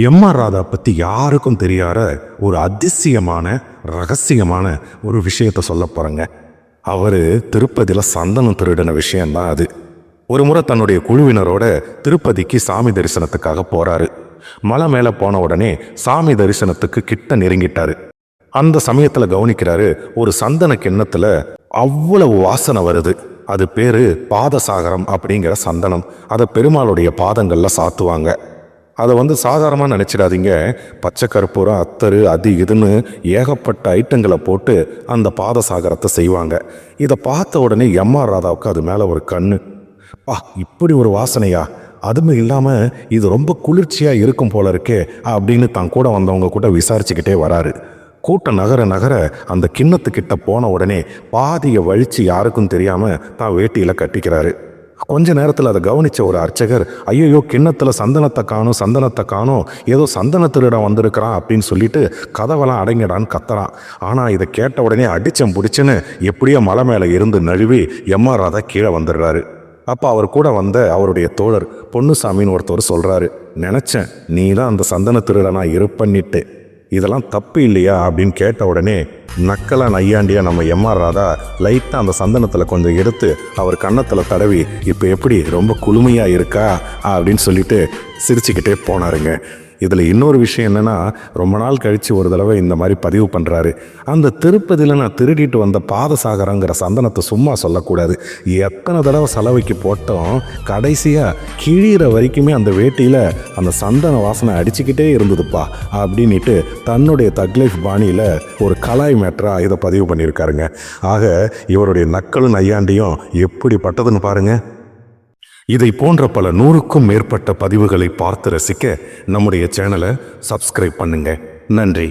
MR. Radha பற்றி யாருக்கும் தெரியாத ஒரு அதிசயமான ரகசியமான ஒரு விஷயத்த சொல்ல போகிறேங்க. அவர் திருப்பதியில் சந்தனம் திருடின விஷயந்தான் அது. ஒரு முறை தன்னுடைய குழுவினரோட திருப்பதிக்கு சாமி தரிசனத்துக்காக போகிறாரு. மலை மேலே போன உடனே சாமி தரிசனத்துக்கு கிட்ட நெருங்கிட்டாரு. அந்த சமயத்தில் கவனிக்கிறாரு, ஒரு சந்தன கிண்ணத்தில் அவ்வளவு வாசனை வருது. அது பேர் பாதசாகரம் அப்படிங்கிற சந்தனம். அதை பெருமாளுடைய பாதங்களில் சாத்துவாங்க. அதை சாதாரணமாக நினச்சிடாதீங்க. பச்சை கற்பூரம், அத்தரு, அது இதுன்னு ஏகப்பட்ட ஐட்டங்களை போட்டு அந்த பாதசாகரத்தை செய்வாங்க. இதை பார்த்த உடனே எம்.ஆர். ராதாவுக்கு அது மேலே ஒரு கண்ணு. இப்படி ஒரு வாசனையா, அதுவும் இல்லாமல் இது ரொம்ப குளிர்ச்சியாக இருக்கும் போல இருக்கே அப்படின்னு தான் கூட வந்தவங்க கூட விசாரிச்சுக்கிட்டே வராரு. கூட்டம் நகர நகர அந்த கிண்ணத்துக்கிட்ட போன உடனே பாதியை வழித்து யாருக்கும் தெரியாமல் தான் வேட்டியில் கட்டிக்கிறாரு. கொஞ்ச நேரத்தில் அதை கவனித்த ஒரு அர்ச்சகர், ஐயோ கிண்ணத்தில் சந்தனத்தை காணும், ஏதோ சந்தன திருட வந்திருக்கிறான் அப்படின்னு சொல்லிட்டு கதவெல்லாம் அடங்கிடான்னு கத்துறான். ஆனால் இதை கேட்ட உடனே அடிச்சம் பிடிச்சுன்னு எப்படியோ மலை மேலே இருந்து நழுவி எம்.ஆர். ராதா கீழே வந்துடுறாரு. அப்போ அவர் கூட வந்த அவருடைய தோழர் பொன்னுசாமின்னு ஒருத்தவர் சொல்கிறாரு, நினச்சேன் நீ தான் அந்த சந்தன திருடனா இருப்பன்னிட்டு, இதெல்லாம் தப்பு இல்லையா அப்படின்னு கேட்ட உடனே நக்கலா நையாண்டியா நம்ம எம்.ஆர். ராதா லைட்டாக அந்த சந்தனத்தில் கொஞ்சம் எடுத்து அவர் கன்னத்தில் தடவி, இப்போ எப்படி ரொம்ப குளுமையாக இருக்கா அப்படின்னு சொல்லிட்டு சிரிச்சுக்கிட்டே போனாருங்க. இதில் இன்னொரு விஷயம் என்னென்னா, ரொம்ப நாள் கழித்து ஒரு தடவை இந்த மாதிரி பதிவு பண்ணுறாரு. அந்த திருப்பதியில் நான் திருடிட்டு வந்த பாதசாகரங்கிற சந்தனத்தை சும்மா சொல்லக்கூடாது. எத்தனை தடவை செலவைக்கு போட்டோம், கடைசியாக கிழிகிற வரைக்குமே அந்த வேட்டியில் அந்த சந்தன வாசனை அடிச்சுக்கிட்டே இருந்ததுப்பா அப்படின்ட்டு தன்னுடைய தக்லைஃப் பாணியில் ஒரு கலாய் மேட்டராக இதை பதிவு பண்ணியிருக்காருங்க. ஆக இவருடைய நக்கலும் நையாண்டியும் எப்படிப்பட்டதுன்னு பாருங்கள். இதை போன்ற பல 100க்கும் மேற்பட்ட பதிவுகளை பார்த்து ரசிக்க நம்முடைய சேனலை சப்ஸ்கிரைப் பண்ணுங்க. நன்றி.